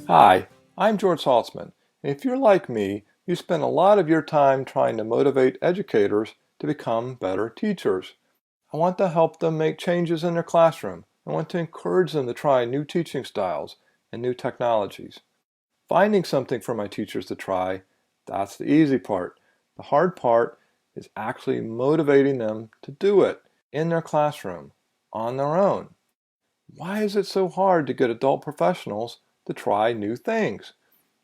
Hi, I'm George Saltzman, and if you're like me, you spend a lot of your time trying to motivate educators to become better teachers. I want to help them make changes in their classroom. I want to encourage them to try new teaching styles and new technologies. Finding something for my teachers to try, that's the easy part. The hard part is actually motivating them to do it in their classroom, on their own. Why is it so hard to get adult professionals to try new things?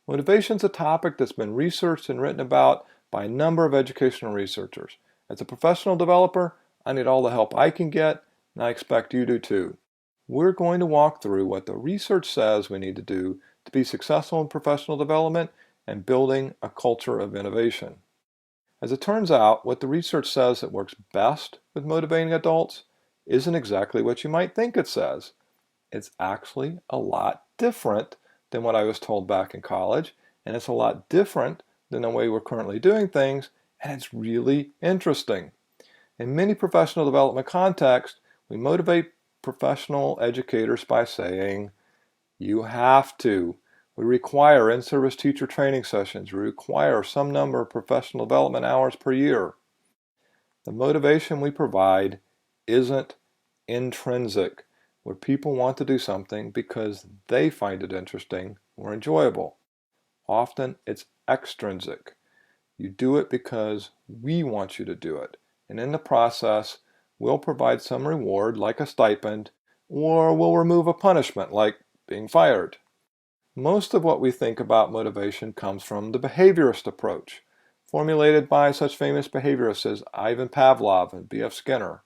Motivation is a topic that's been researched and written about by a number of educational researchers. As a professional developer, I need all the help I can get, and I expect you do too. We're going to walk through what the research says we need to do to be successful in professional development and building a culture of innovation. As it turns out, what the research says that works best with motivating adults isn't exactly what you might think it says. It's actually a lot different than what I was told back in college, and it's a lot different than the way we're currently doing things, and it's really interesting. In many professional development contexts, we motivate professional educators by saying, you have to. We require in-service teacher training sessions. We require some number of professional development hours per year. The motivation we provide isn't intrinsic, where people want to do something because they find it interesting or enjoyable. Often it's extrinsic. You do it because we want you to do it. And in the process, we'll provide some reward like a stipend, or we'll remove a punishment like being fired. Most of what we think about motivation comes from the behaviorist approach, formulated by such famous behaviorists as Ivan Pavlov and B.F. Skinner.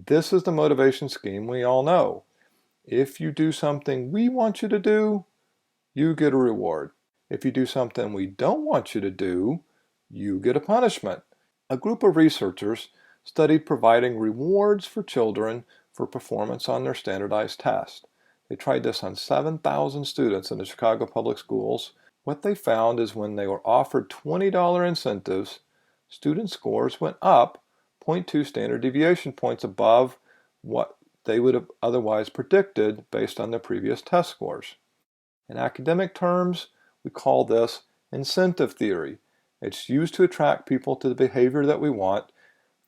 This is the motivation scheme we all know. If you do something we want you to do, you get a reward. If you do something we don't want you to do, you get a punishment. A group of researchers studied providing rewards for children for performance on their standardized test. They tried this on 7,000 students in the Chicago Public Schools. What they found is when they were offered $20 incentives, student scores went up 0.2 standard deviation points above what they would have otherwise predicted based on their previous test scores. In academic terms, we call this incentive theory. It's used to attract people to the behavior that we want.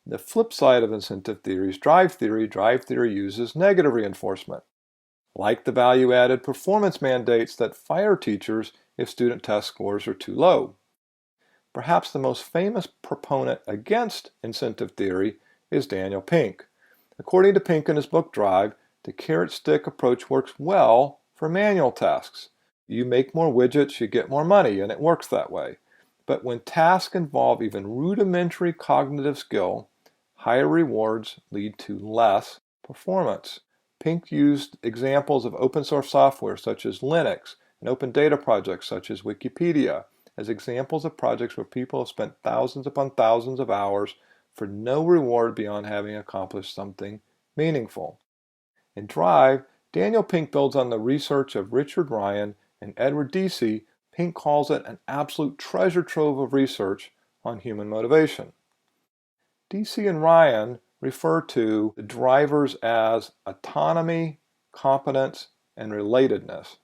The flip side of incentive theory is drive theory. Drive theory uses negative reinforcement, like the value-added performance mandates that fire teachers if student test scores are too low. Perhaps the most famous proponent against incentive theory is Daniel Pink. According to Pink in his book Drive, the carrot-stick approach works well for manual tasks. You make more widgets, you get more money, and it works that way. But when tasks involve even rudimentary cognitive skill, higher rewards lead to less performance. Pink used examples of open source software such as Linux and open data projects such as Wikipedia as examples of projects where people have spent thousands upon thousands of hours for no reward beyond having accomplished something meaningful. In Drive, Daniel Pink builds on the research of Richard Ryan and Edward Deci. Pink calls it an absolute treasure trove of research on human motivation. Deci and Ryan refer to the drivers as autonomy, competence, and relatedness.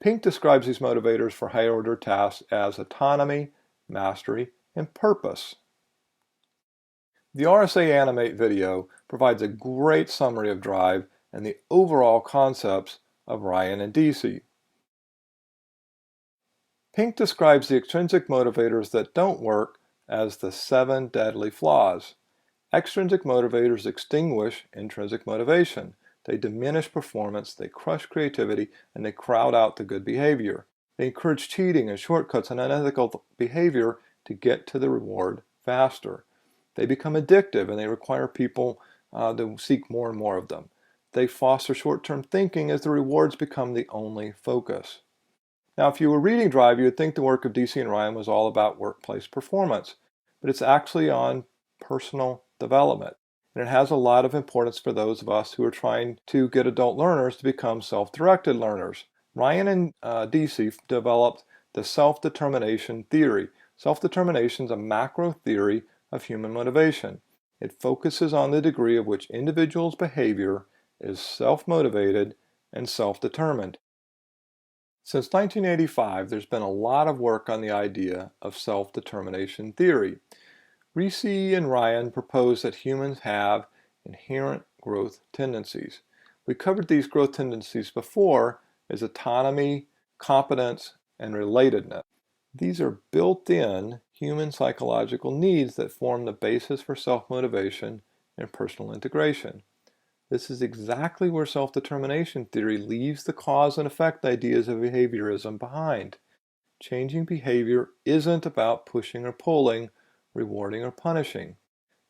Pink describes these motivators for higher order tasks as autonomy, mastery, and purpose. The RSA Animate video provides a great summary of Drive and the overall concepts of Ryan and Deci. Pink describes the extrinsic motivators that don't work as the 7 deadly flaws. Extrinsic motivators extinguish intrinsic motivation. They diminish performance, they crush creativity, and they crowd out the good behavior. They encourage cheating and shortcuts and unethical behavior to get to the reward faster. They become addictive and they require people to seek more and more of them. They foster short-term thinking as the rewards become the only focus. Now, if you were reading Drive, you would think the work of Deci and Ryan was all about workplace performance, but it's actually on personal development. And it has a lot of importance for those of us who are trying to get adult learners to become self-directed learners. Ryan and Deci developed the self-determination theory. Self-determination is a macro theory of human motivation. It focuses on the degree of which individuals' behavior is self-motivated and self-determined. Since 1985, there's been a lot of work on the idea of self-determination theory. Ricci and Ryan propose that humans have inherent growth tendencies. We covered these growth tendencies before as autonomy, competence, and relatedness. These are built-in human psychological needs that form the basis for self-motivation and personal integration. This is exactly where self-determination theory leaves the cause and effect ideas of behaviorism behind. Changing behavior isn't about pushing or pulling, rewarding or punishing,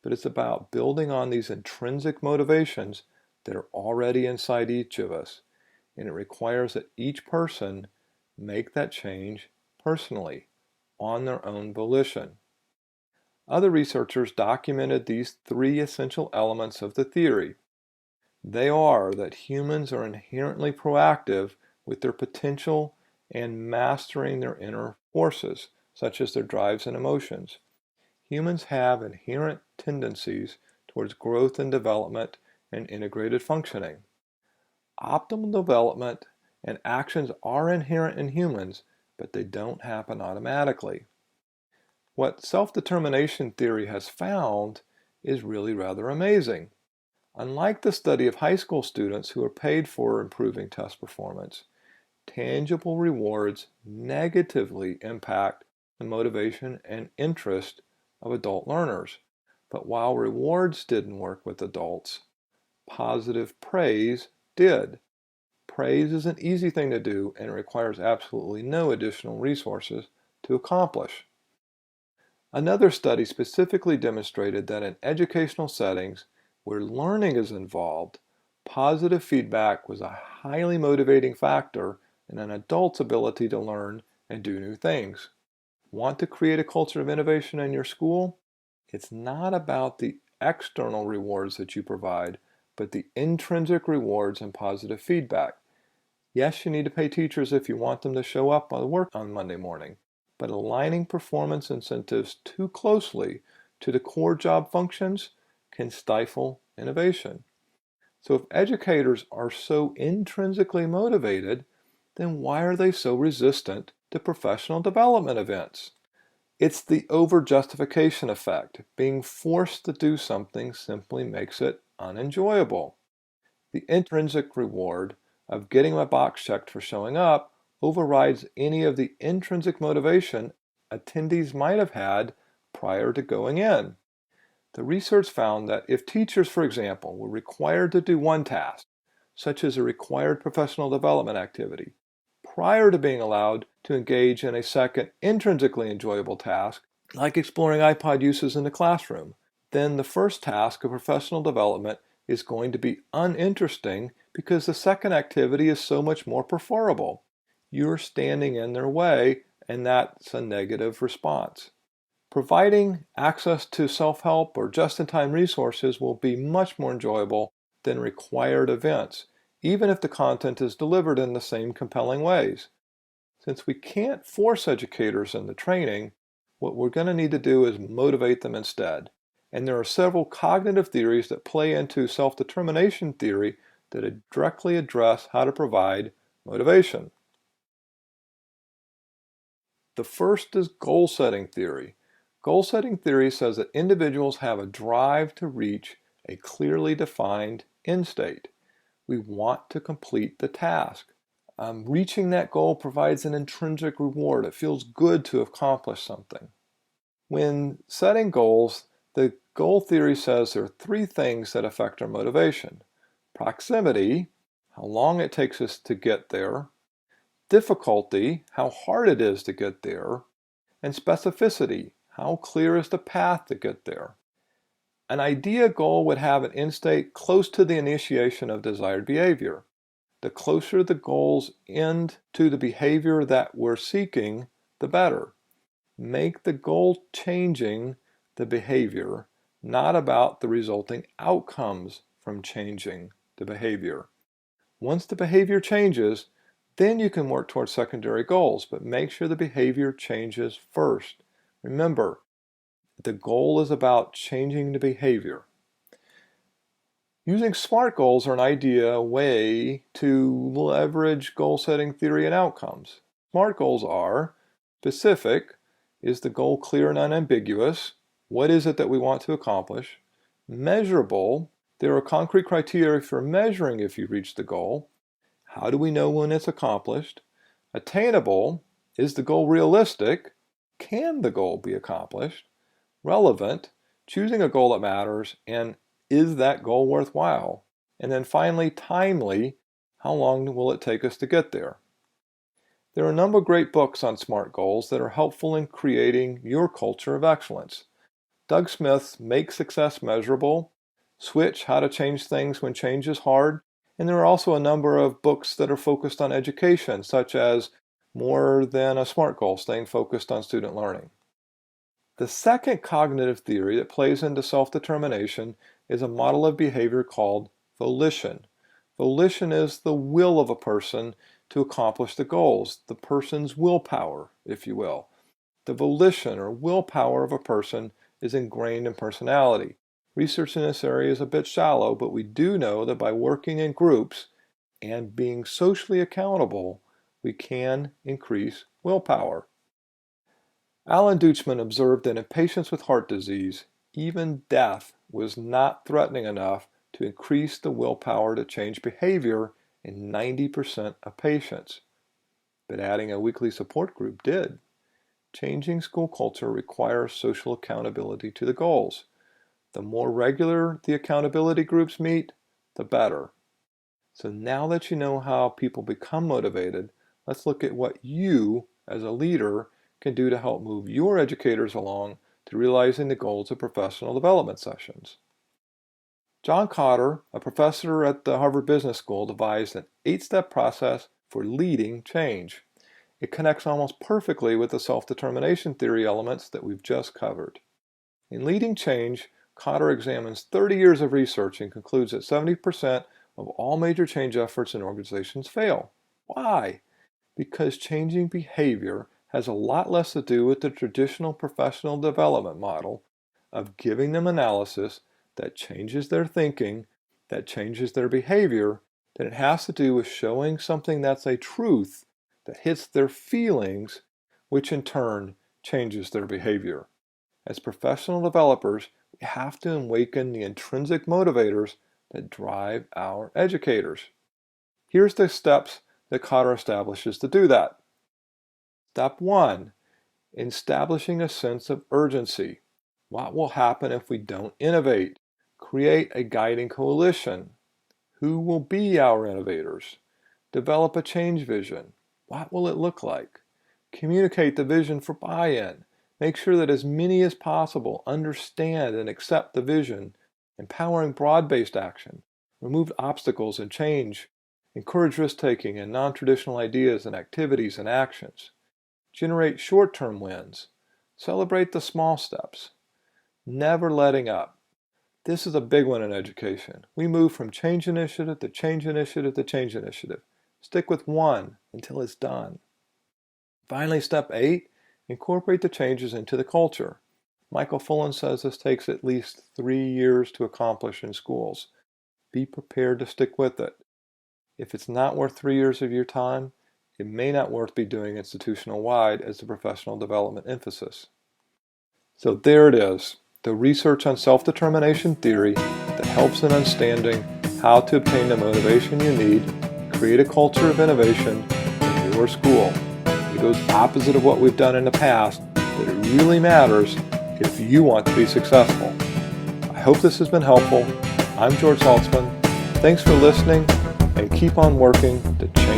but it's about building on these intrinsic motivations that are already inside each of us, and it requires that each person make that change personally, on their own volition. Other researchers documented these three essential elements of the theory. They are that humans are inherently proactive with their potential and mastering their inner forces, such as their drives and emotions. Humans have inherent tendencies towards growth and development and integrated functioning. Optimal development and actions are inherent in humans, but they don't happen automatically. What self-determination theory has found is really rather amazing. Unlike the study of high school students who are paid for improving test performance, tangible rewards negatively impact the motivation and interest of adult learners. But while rewards didn't work with adults, positive praise did. Praise is an easy thing to do and it requires absolutely no additional resources to accomplish. Another study specifically demonstrated that in educational settings where learning is involved, positive feedback was a highly motivating factor in an adult's ability to learn and do new things. Want to create a culture of innovation in your school? It's not about the external rewards that you provide, but the intrinsic rewards and positive feedback. Yes, you need to pay teachers if you want them to show up on work on Monday morning, but aligning performance incentives too closely to the core job functions can stifle innovation. So if educators are so intrinsically motivated, then why are they so resistant to professional development events? It's the over-justification effect. Being forced to do something simply makes it unenjoyable. The intrinsic reward of getting my box checked for showing up overrides any of the intrinsic motivation attendees might have had prior to going in. The research found that if teachers, for example, were required to do one task, such as a required professional development activity, prior to being allowed to engage in a second intrinsically enjoyable task, like exploring iPod uses in the classroom, then the first task of professional development is going to be uninteresting because the second activity is so much more preferable. You're standing in their way, and that's a negative response. Providing access to self-help or just-in-time resources will be much more enjoyable than required events, even if the content is delivered in the same compelling ways. Since we can't force educators into training, what we're going to need to do is motivate them instead. And there are several cognitive theories that play into self-determination theory that directly address how to provide motivation. The first is goal-setting theory. Goal-setting theory says that individuals have a drive to reach a clearly defined end state. We want to complete the task. Reaching that goal provides an intrinsic reward. It feels good to accomplish something. When setting goals, the goal theory says there are three things that affect our motivation. Proximity, how long it takes us to get there. Difficulty, how hard it is to get there. And specificity, how clear is the path to get there. An idea goal would have an end state close to the initiation of desired behavior. The closer the goals end to the behavior that we're seeking, the better. Make the goal changing the behavior, not about the resulting outcomes from changing the behavior. Once the behavior changes, then you can work towards secondary goals, but make sure the behavior changes first. Remember, the goal is about changing the behavior. Using SMART goals are an idea way to leverage goal setting theory and outcomes. SMART goals are specific, is the goal clear and unambiguous? What is it that we want to accomplish? Measurable, there are concrete criteria for measuring if you reach the goal. How do we know when it's accomplished? Attainable, is the goal realistic? Can the goal be accomplished? Relevant, choosing a goal that matters, and is that goal worthwhile? And then finally, timely, how long will it take us to get there? There are a number of great books on SMART goals that are helpful in creating your culture of excellence. Doug Smith's Make Success Measurable, Switch, How to Change Things When Change is Hard, and there are also a number of books that are focused on education, such as More Than a SMART Goal, Staying Focused on Student Learning. The second cognitive theory that plays into self-determination is a model of behavior called volition. Volition is the will of a person to accomplish the goals, the person's willpower, if you will. The volition or willpower of a person is ingrained in personality. Research in this area is a bit shallow, but we do know that by working in groups and being socially accountable, we can increase willpower. Alan Deutschman observed that in patients with heart disease, even death was not threatening enough to increase the willpower to change behavior in 90% of patients. But adding a weekly support group did. Changing school culture requires social accountability to the goals. The more regular the accountability groups meet, the better. So now that you know how people become motivated, let's look at what you, as a leader, can do to help move your educators along to realizing the goals of professional development sessions. John Kotter, a professor at the Harvard Business School, devised an 8-step process for leading change. It connects almost perfectly with the self-determination theory elements that we've just covered. In leading change, Kotter examines 30 years of research and concludes that 70% of all major change efforts in organizations fail. Why? Because changing behavior has a lot less to do with the traditional professional development model of giving them analysis that changes their thinking, that changes their behavior, than it has to do with showing something that's a truth that hits their feelings, which in turn changes their behavior. As professional developers, we have to awaken the intrinsic motivators that drive our educators. Here's the steps that Kotter establishes to do that. Step 1, establishing a sense of urgency. What will happen if we don't innovate? Create a guiding coalition. Who will be our innovators? Develop a change vision. What will it look like? Communicate the vision for buy-in. Make sure that as many as possible understand and accept the vision. Empowering broad-based action. Remove obstacles and change. Encourage risk-taking and non-traditional ideas and activities and actions. Generate short-term wins. Celebrate the small steps. Never letting up. This is a big one in education. We move from change initiative to change initiative to change initiative. Stick with one until it's done. Finally, step 8, incorporate the changes into the culture. Michael Fullan says this takes at least 3 years to accomplish in schools. Be prepared to stick with it. If it's not worth 3 years of your time, it may not worth be doing institutional-wide as a professional development emphasis. So there it is, the research on self-determination theory that helps in understanding how to obtain the motivation you need, create a culture of innovation in your school. It goes opposite of what we've done in the past, but it really matters if you want to be successful. I hope this has been helpful. I'm George Saltzman. Thanks for listening, and keep on working to change